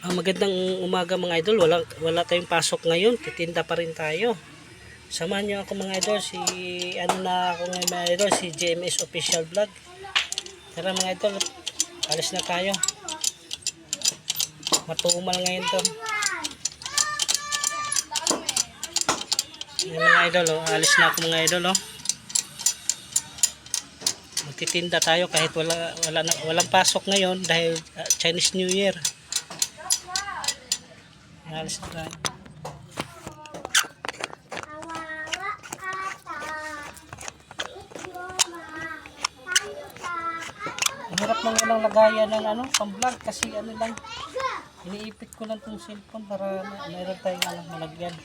Magandang umaga mga idol. Wala tayong pasok ngayon. Titinda pa rin tayo. Samahan nyo ako mga idol. Ako ngayon mga idol, si GMS Official Vlog. Tara mga idol, alis na tayo. Matumal ngayon to. Ayan, mga idol, alis na ako mga idol. Magtitinda tayo kahit walang pasok ngayon dahil Chinese New Year. Alis na tayo. Ang hirap nang walang lagayan ng pang-vlog kasi lang, iniipit ko lang tong cellphone para mayroon tayong malagyan.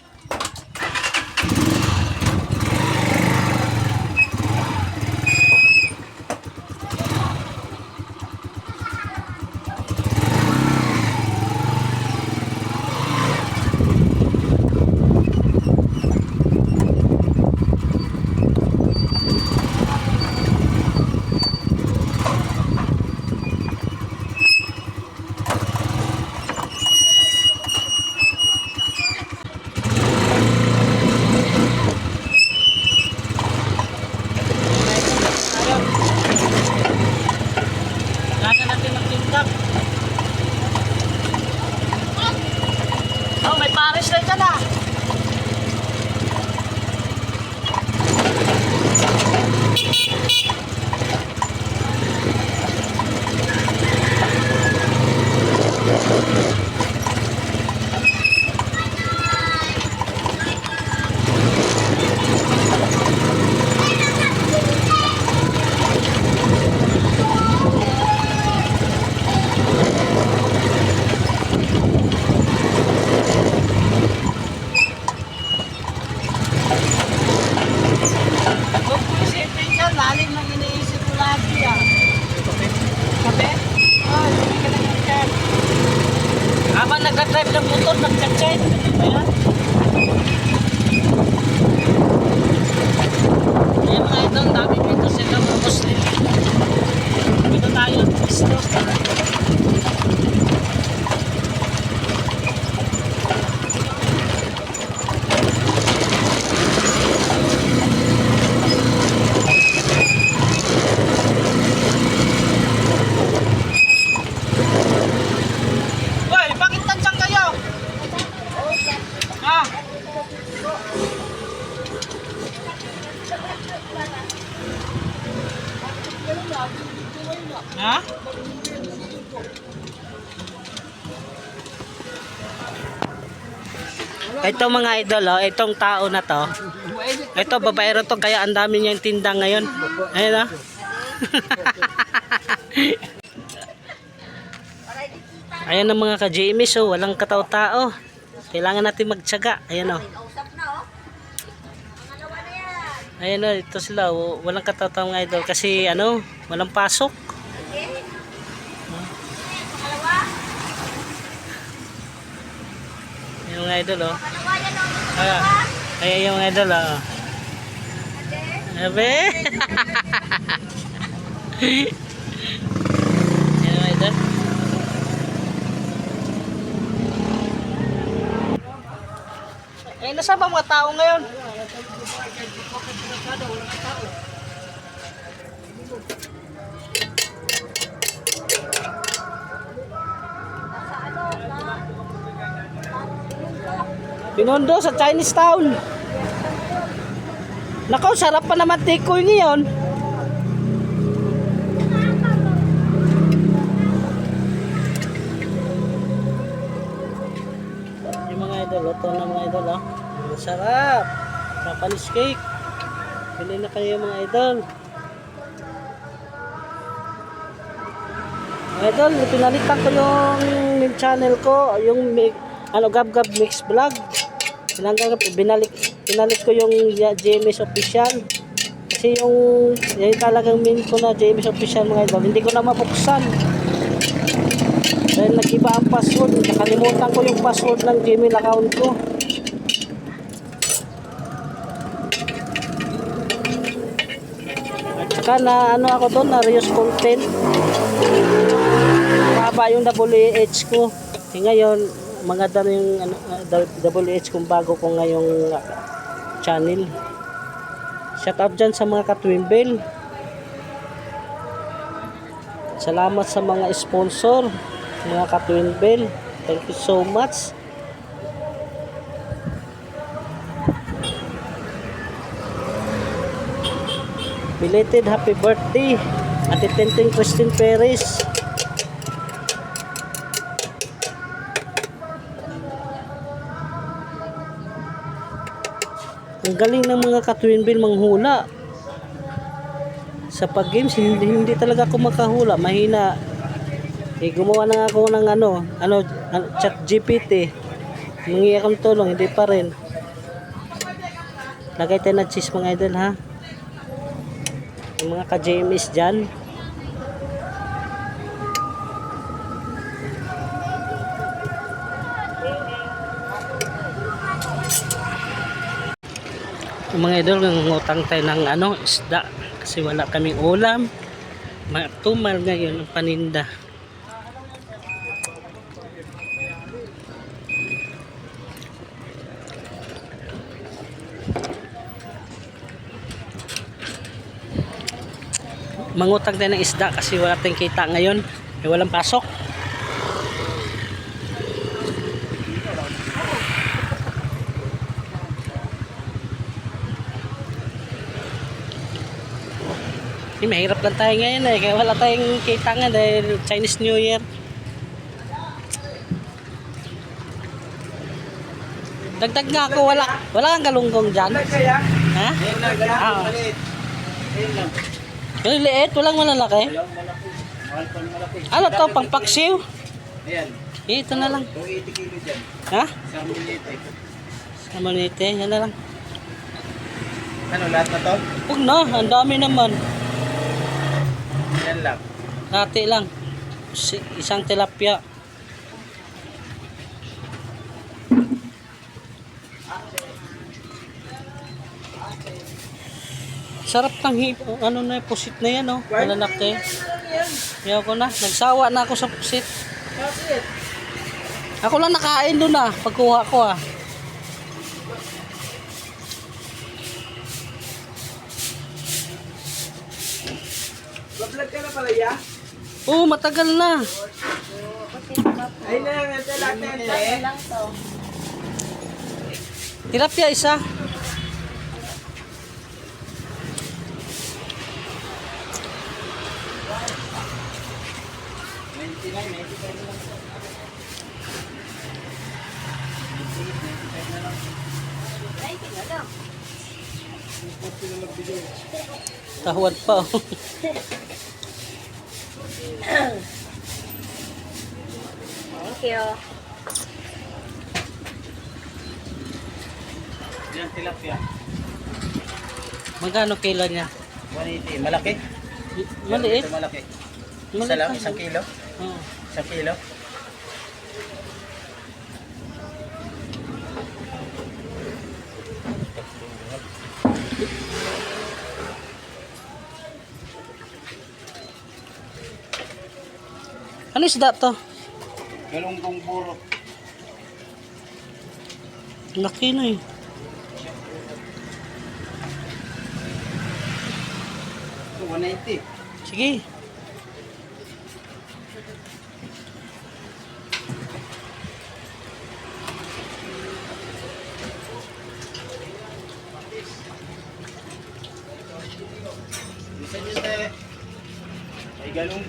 May pares na dyan ah. Lalim ng iniisip ko lagi ah. Kape? Oh, hindi ka nag-chat. Habang nag-drive ng motor, nag-chat. Ayan. Ayan mga idol, dami dito sila mga Muslim. Dito tayo, pisto. Ha? Ito mga idol, itong tao na to. Ito babaero to kaya ang dami niyang tinda ngayon. Ayun oh. Ayan ang mga ka-GMS walang katao-tao. Kailangan natin magtiyaga. Ayan oh. Ayan o, ito sila, walang katataong idol kasi walang pasok. Yung mga idol Ayan yung mga idol Abe. Ayan mga idol. Nasa ba mga tao ngayon? Pinondo sa Chinese Town. Nakaw, sarap pa naman tikoy ngayon. Yung mga idol, ito na mga idol sarap. Japanese cake. Pili na kayo mga idol. Mga idol, pinalitan ko yung channel ko, yung Gab Gab Mix Vlog. Pinalit ko yung GMS Official. Kasi yung talagang main ko na GMS Official mga idol, hindi ko na mabuksan. Dahil nag-iba ang password. Nakalimutan ko yung password ng Gmail account ko. Saka na ako doon na reuse content. Mahaba yung WH ko. Ngayon, mga dalo yung ano, WH kung bago ko ngayong channel. Shout out dyan sa mga ka-Twinbell. Salamat sa mga sponsor, mga ka-Twinbell. Thank you so much. Belated happy birthday Ate Tinting Christine Perez. Ang galing ng mga ka-Twinbell manghula. Sa pag-games, hindi talaga ako makahula. Mahina. Gumawa na nga ako ng chat GPT. Mangi akong tulong, hindi pa rin. Lagay tayo na cheese mga idol ha. Yung mga ka-JMS dyan. Mga idol, ngutang tayo ng isda kasi wala kaming ulam. Tumal ngayon ang paninda. Mangutang tayo ng isda kasi wala tayong kita ngayon. Walang pasok. Mahirap lang tayo ngayon kaya wala tayong kita nga dahil Chinese New Year. Dagdag nga ako, wala kang galunggong dyan. Ha? Yung liit, walang malalaki. Ano to, pang paksiw? Ito na lang. 280 kilo dyan. Ha? Samonite. Yan na lang. Ano, lahat na to? Huwag na, ang dami naman. Yan lang. Dati lang. Isang tilapia. Sarap ng pusit na yan malalaki. Kaya ko na, nagsawa na ako sa pusit. Ako lang nakain doon pagkuha ko Vlog ka na pala, ya? Oo, matagal na. Ay na, natin lang to. Tilapia isa. Tahuan pa. Thank you. Yan, tilapia. Magkano kilo niya? 180. Malaki? Maliit. Ito malaki. Isa Maliit lang, lang. 1 kilo? Oo. 1 kilo? Ano isda to? Galunggong puro. Laki na eh. Ito, 190. Sige. Isa dito ay galung.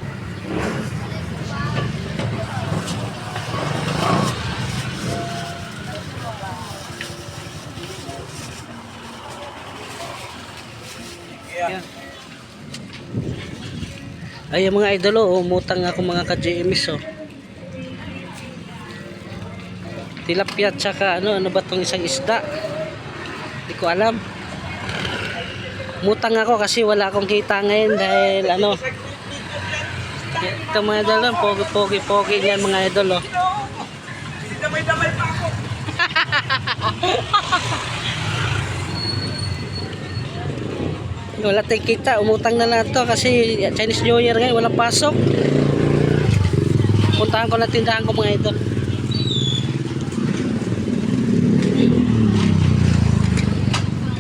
Yan. Ay, yung mga idol, umutang ako mga ka-JMS tilapia tsaka ano ba tong isang isda? Hindi ko alam. Umutang ako kasi wala akong kita ngayon dahil ito mga idol, pogi yan mga idol Damay-damay pa ako. Wala tayong kita, umutang na lang to kasi Chinese New Year ngayon, walang pasok. Puntahan ko na tindahan ko mga idol.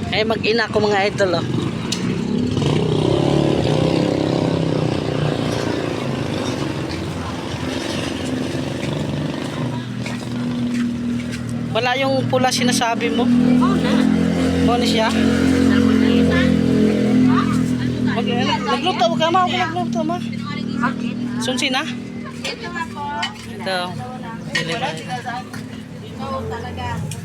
Ay, mag-ina ko mga idol, oh. Wala yung pula sinasabi mo. Oo na. Ano siya? Nagluto ka ma. Nagluto ma. Sunsi na? Ito nga po. Ito. Dili na. Ikaw talaga.